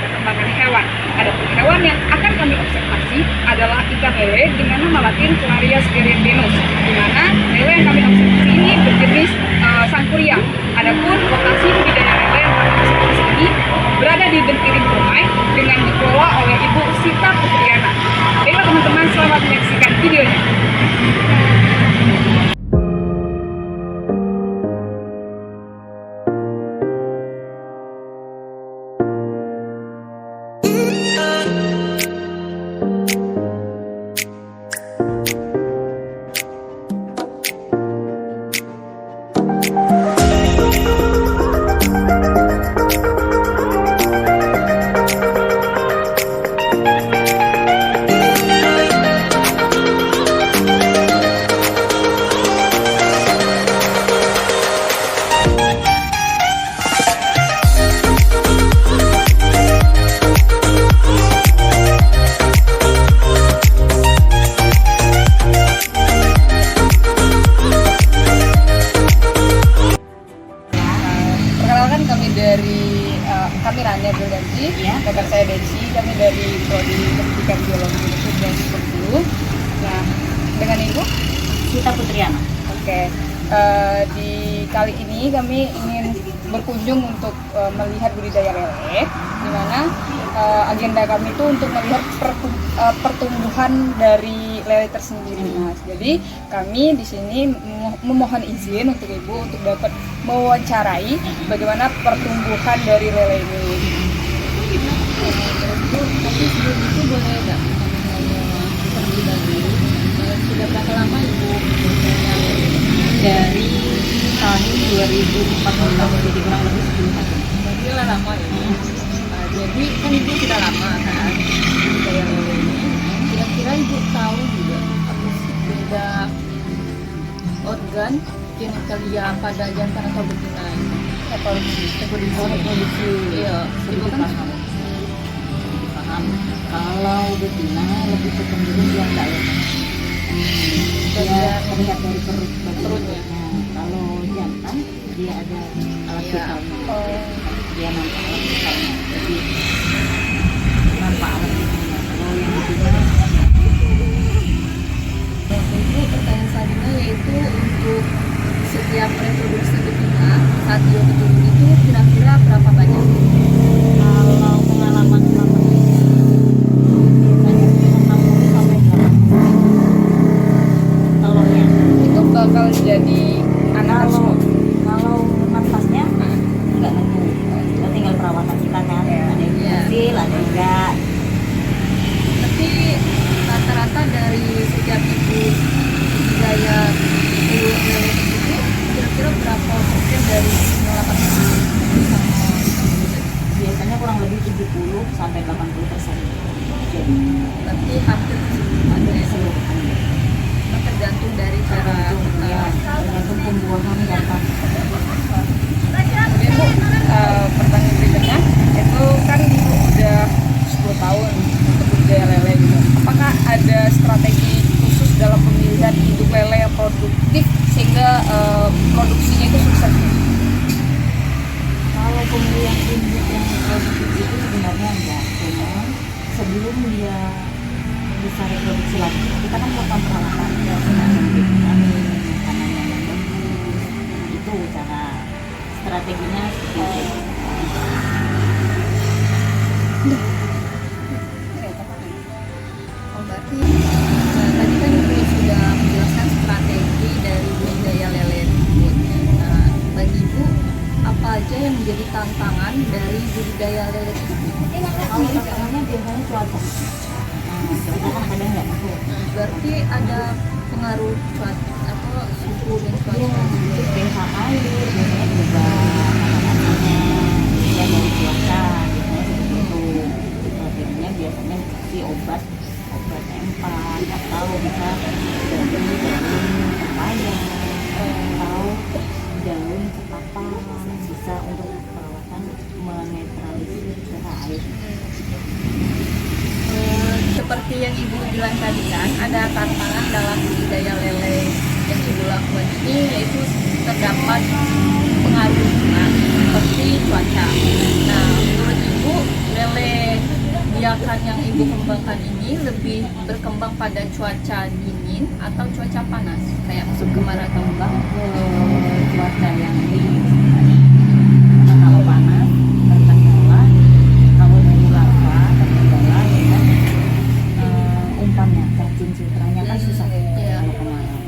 perkembangan hewan. Adapun hewan yang akan kami observasi adalah ikan lele dengan nama latin Claria spiridenus, di mana lele yang kami observasi ini berjenis Sangkuriang. Adapun lokasi budidaya lele yang kami observasi ini berada di Bentiring Permai dengan dikelola oleh Ibu Sita Putriana. Baiklah teman-teman, selamat menyaksikan videonya. Kami Rania Bildanti, kakak saya Desi, kami dari Prodi Pendidikan Biologi Universitas 10. Nah, dengan Ibu Sita Putriana. Oke. Di kali ini kami ingin berkunjung untuk melihat budidaya lele, di mana agenda kami itu untuk melihat pertumbuhan dari lele tersendiri, Mas. Jadi kami di sini memohon izin untuk Ibu untuk dapat mewawancarai bagaimana pertumbuhan dari lele ini. Tapi sebelum itu boleh nggak terlebih dahulu sudah berapa lama Ibu dari tahun 2014, jadi kurang lebih 10 tahun. Jadi lama ya. Jadi kan Ibu sudah lama kan budidaya lele ini. Kira-kira Ibu tahu juga apa sih beda organ genitalia pada jantan atau betina itu? Reproduksi. Iya, Ibu kan paham. Kalau betina lebih cenderung dia enggak ya. Dia terlihat dari perutnya. Kalau jantan dia ada alat vitalnya. Dia nampak alat vitalnya. Jadi nampak alat vitalnya. Kalau yang betina itu pertanyaan selanjutnya yaitu untuk setiap reproduksi betina saat dia bertelur itu kira-kira berapa banyak? Kalau pengalaman selama ini biasanya 60 sampai 80 telurnya Itu bakal jadi anak semua. kalau nafasnya nggak nentu, kita tinggal perawatan kita kan, ada yang berhasil, ada yang enggak. Tapi rata-rata dari setiap ibu budidaya telur lele itu kira-kira berapa persen dari pengalaman biasanya kurang lebih 70 sampai 80%. Jadi berarti hampir ada seluruhannya. Tergantung dari cara tergantung pembuahan data. Ibu, pertanyaan berikutnya itu kan Ibu udah 10 tahun untuk budidaya lele gitu. Apakah ada strategi khusus dalam pemilihan induk lele yang produktif sehingga produksinya itu sukses? Kalau pemilihan induk yang produktif itu sebenarnya enggak, cuma sebelum dia bisa reproduksi lagi kita kan melakukan perawatan vitamin, makanannya yang bagus, itu cara strateginya seperti itu. Berarti tadi kan Ibu sudah menjelaskan strategi dari budidaya lele tersebut. Nah, bagi Ibu apa aja yang menjadi tantangan dari budidaya lele tersebut? Kalau tantangannya biasanya cuaca. Cuaca kan kadang nggak tentu. Berarti ada pengaruh cuaca atau suhu dan cuaca. Iya, pH air biasanya berubah, makanannya ya dari cuaca biasanya seperti itu. Strateginya biasanya dikasih obat empat atau bisa daun pepaya atau daun ketapang, bisa untuk perawatan menetralisir pH air. Seperti yang Ibu bilang tadi kan, ada tantangan dalam budidaya lele yang Ibu lakukan ini, yaitu terdapat pengaruh lingkungan seperti cuaca. Nah, menurut Ibu, Lele biakan yang ibu kembangkan ini lebih berkembang pada cuaca dingin atau cuaca panas, kayak musim kemarau atau berkembang ke cuaca yang dingin. Karena kalau panas terkendala, kalau dari larva terkendala dengan umpannya, cacing sutranya kan susah Iya. kalau kemarau.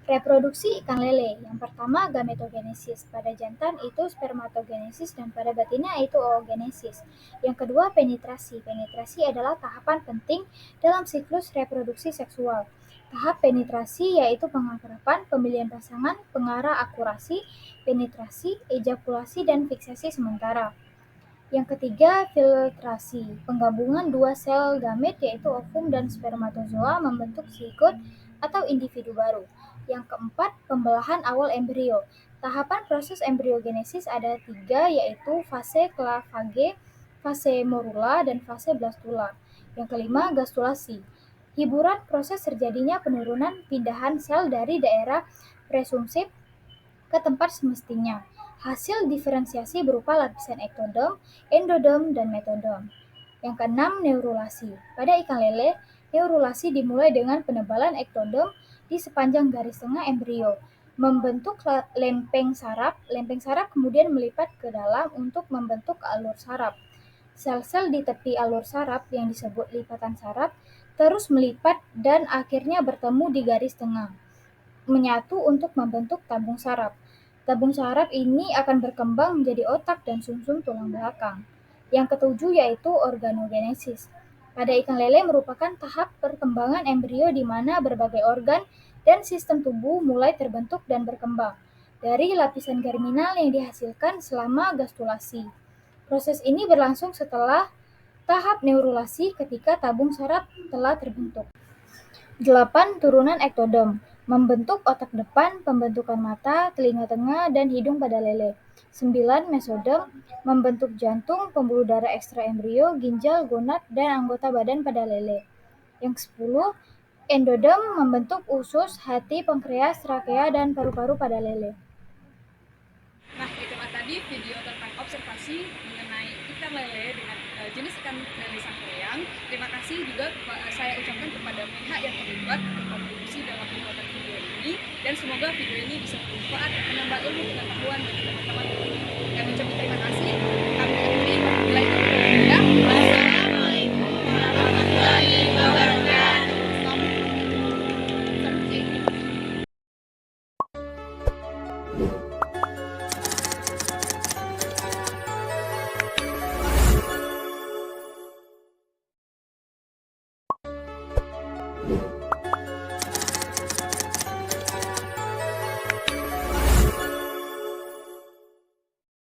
Reproduksi ikan lele. Yang pertama gametogenesis. Pada jantan itu spermatogenesis dan pada betina itu oogenesis. Yang kedua penetrasi. Penetrasi adalah tahapan penting dalam siklus reproduksi seksual. Tahap penetrasi yaitu pengakraban, pemilihan pasangan, pengarah akurasi, penetrasi, ejakulasi, dan fiksasi sementara. Yang ketiga, filtrasi. Penggabungan dua sel gamet yaitu ovum dan spermatozoa membentuk zigot atau individu baru. Yang keempat, pembelahan awal embrio. Tahapan proses embriogenesis ada 3 yaitu fase clavage, fase morula, dan fase blastula. Yang kelima, gastulasi. Hiburan proses terjadinya penurunan pindahan sel dari daerah presumsif ke tempat semestinya. Hasil diferensiasi berupa lapisan ektodom, endodom, dan metodom. Yang keenam, neurulasi. Pada ikan lele, neurulasi dimulai dengan penebalan ektodom di sepanjang garis tengah embrio, membentuk lempeng saraf. Lempeng saraf kemudian melipat ke dalam untuk membentuk alur saraf. Sel-sel di tepi alur saraf yang disebut lipatan saraf terus melipat dan akhirnya bertemu di garis tengah, menyatu untuk membentuk tabung saraf. Tabung saraf ini akan berkembang menjadi otak dan sumsum tulang belakang. Yang ketujuh yaitu organogenesis. Pada ikan lele merupakan tahap perkembangan embrio di mana berbagai organ dan sistem tubuh mulai terbentuk dan berkembang dari lapisan germinal yang dihasilkan selama gastulasi. Proses ini berlangsung setelah tahap neurulasi ketika tabung saraf telah terbentuk. 8. Turunan ektodom membentuk otak depan, pembentukan mata, telinga tengah, dan hidung pada lele. 9. Mesodom membentuk jantung, pembuluh darah ekstra embrio, ginjal, gonad, dan anggota badan pada lele. Yang 10. Endodom membentuk usus, hati, pankreas, trakea, dan paru-paru pada lele. Nah, itulah tadi video tentang observasi mengenai ikan lele dengan jenis ikan lele sangkreang. Terima kasih juga saya ucapkan kepada pihak yang terlibat berkontribusi dalam pembuatan video ini, dan semoga video ini bisa bermanfaat dan menambah ilmu pengetahuan bagi teman-teman. Kami ucapkan terima kasih. Kami akhiri. Wabillahi taufiq. Wassalamualaikum warahmatullahi wabarakatuh. Selamat